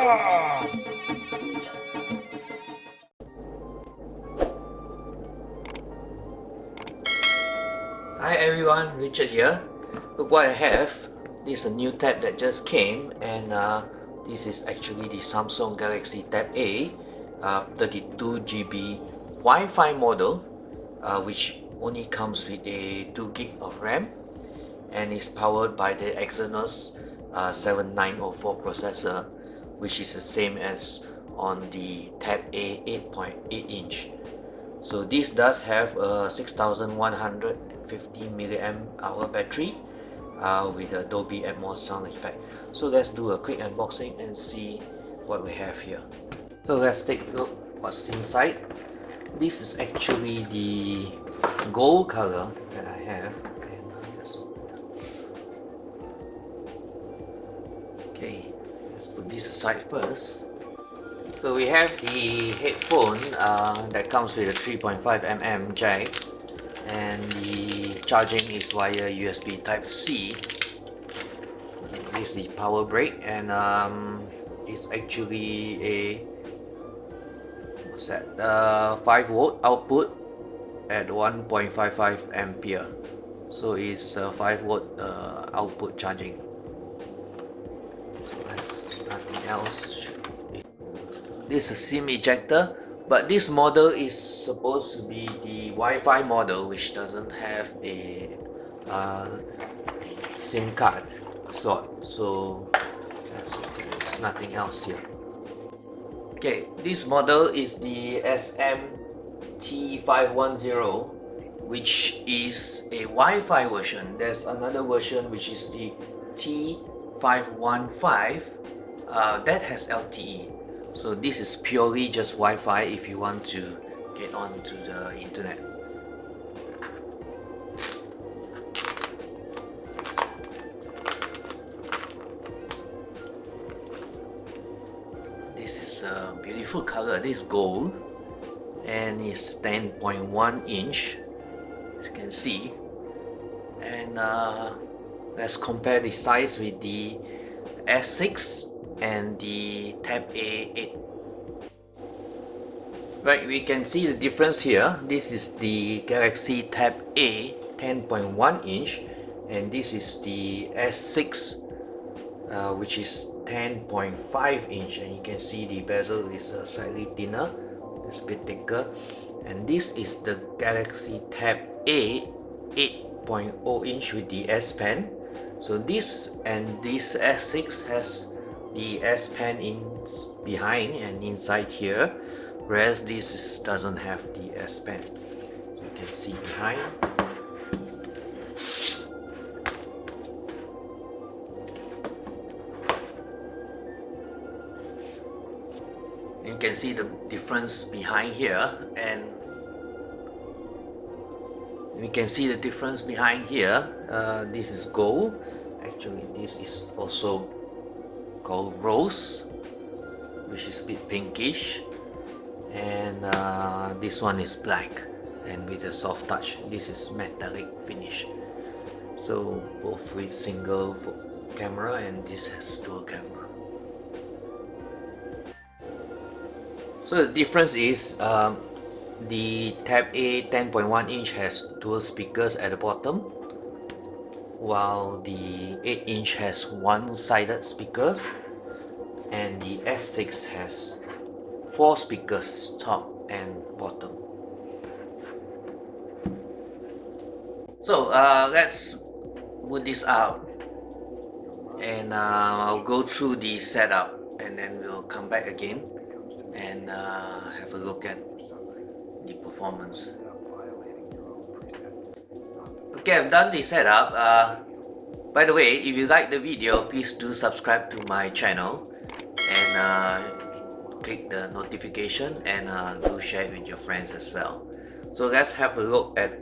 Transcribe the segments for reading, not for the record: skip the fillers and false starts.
Hi everyone, Richard here. Look what I have. This is a new tab that just came, and this is actually the Samsung Galaxy Tab A 32GB Wi-Fi model, which only comes with a 2GB of RAM and is powered by the Exynos 7904 processor, which is the same as on the Tab A 8.8 inch. So this does have a 6150 mAh battery with a Dolby Atmos sound effect. So let's do a quick unboxing and see what we have here. So let's take a look what's inside. This is actually the gold color that I have. Okay, let's put this aside first. So we have the headphone that comes with a 3.5mm jack, and the charging is via USB Type-C. This is the power brick, and it's actually a 5V output at 1.55 ampere. So it's 5V output charging. So that's nothing else. This is a SIM ejector, but this model is supposed to be the Wi-Fi model, which doesn't have a SIM card slot, so there's nothing else here. Okay, this model is the SMT510, which is a Wi-Fi version. There's another version which is the T515 that has LTE. So this is purely just Wi-Fi if you want to get onto the internet. This is a beautiful color. This is gold, and it's 10.1 inch, as you can see. And let's compare the size with the S6 and the Tab A8. Right, we can see the difference here. This is the Galaxy Tab A 10.1 inch, and this is the S6 which is 10.5 inch, and you can see the bezel is slightly thinner, it's a bit thicker. And this is the Galaxy Tab A 8.0 inch with the S Pen. So this S6 has the S Pen in behind and inside here, whereas this doesn't have the S Pen. So you can see behind. You can see the difference behind here, and we can see the difference behind here. This is gold. Actually, this is also called rose, which is a bit pinkish, and this one is black and with a soft touch. This is metallic finish. So both with single camera, and this has dual camera. So the difference is the Tab A 10.1 inch has dual speakers at the bottom, while the 8 inch has one-sided speakers, and the S6 has 4 speakers, top and bottom. So let's put this out, and I'll go through the setup, and then we'll come back again and have a look at the performance. Okay, I've done the setup. By the way, if you like the video, please do subscribe to my channel, and click the notification, and do share it with your friends as well. So let's have a look at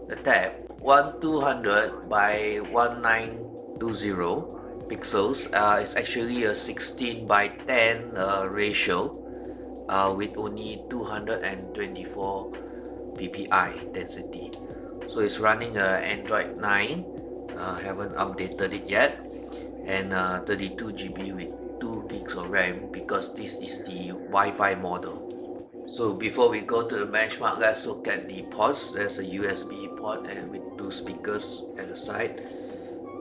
the tab. 1200 by 1920 pixels. It's actually a 16 by 10 ratio with only 224 ppi density. So it's running Android 9, haven't updated it yet, and 32GB with 2 gigs of RAM because this is the Wi-Fi model. So before we go to the benchmark, let's look at the ports. There's a USB port and with 2 speakers at the side,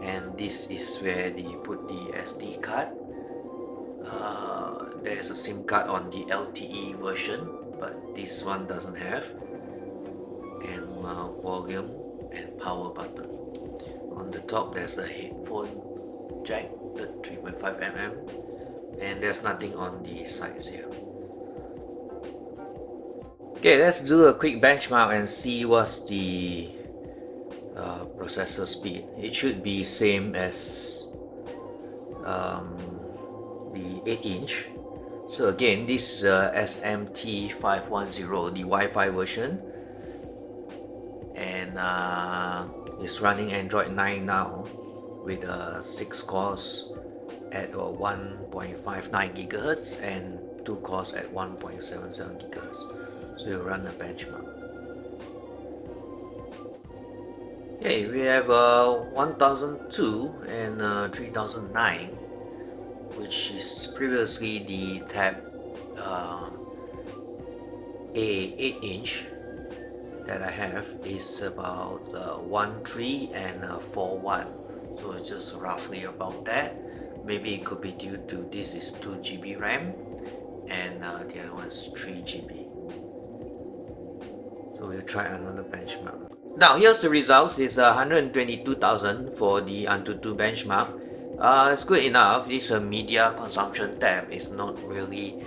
and this is where they put the SD card. There's a SIM card on the LTE version, but this one doesn't have, and volume and power button. On the top there's a headphone jack, the 3.5mm, and there's nothing on the sides here. Okay, let's do a quick benchmark and see what's the processor speed. It should be same as the 8-inch. So again, this is SMT510, the Wi-Fi version, and it's running Android 9 now with 6 cores at 1.59 GHz and 2 cores at 1.77 GHz. So you run the benchmark. Okay, we have 1002 and 3009, which is previously the Tab A 8-inch that I have is about 1.3 and 4.1, so it's just roughly about that. Maybe it could be due to this is 2 GB RAM and the other one is 3 GB. So we'll try another benchmark. Now here's the results. It's 122,000 for the ANTUTU benchmark. It's good enough. This media consumption tab is not really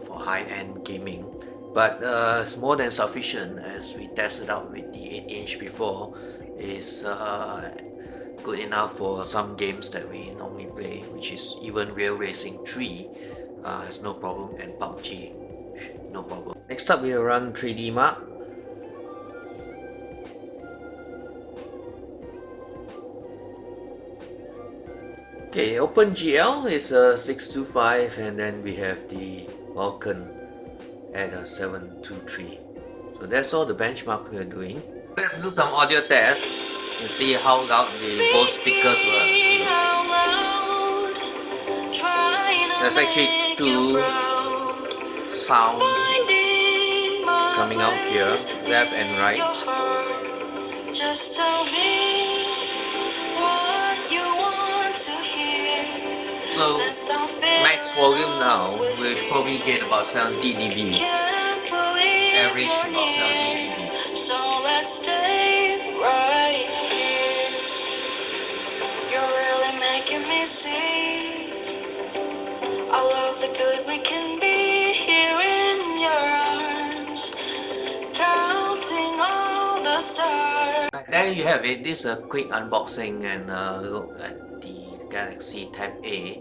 for high-end gaming, but it's more than sufficient as we tested out with the 8-inch before. It's good enough for some games that we normally play, which is even Real Racing 3 has no problem, and PUBG no problem. Next up we'll run 3D Mark. Okay, OpenGL is 625, and then we have the Vulkan at 723. So that's all the benchmark we're doing. Let's do some audio tests and see how loud the both speakers were. There's actually 2 sound coming out here, left and right. Just tell me what you want to hear. So max volume now, we'll probably get about 70 dB. Average about 70 dB. So let's stay right here. You're really making me see all of the good we can be here in your arms, counting all the stars. There you have it. This is a quick unboxing and look at the Galaxy Tab A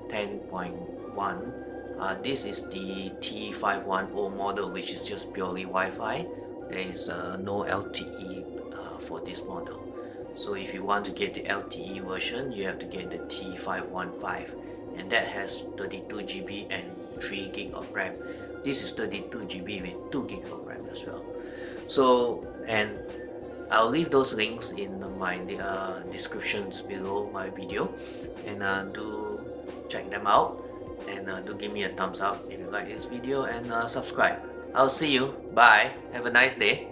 10.1. This is the T510 model, which is just purely Wi-Fi. There is no LTE for this model. So if you want to get the LTE version, you have to get the T515, and that has 32 GB and 3 GB of RAM. This is 32 GB with 2 GB of RAM as well. So, and I'll leave those links in my descriptions below my video, and do check them out, and do give me a thumbs up if you like this video, and subscribe. I'll see you. Bye. Have a nice day.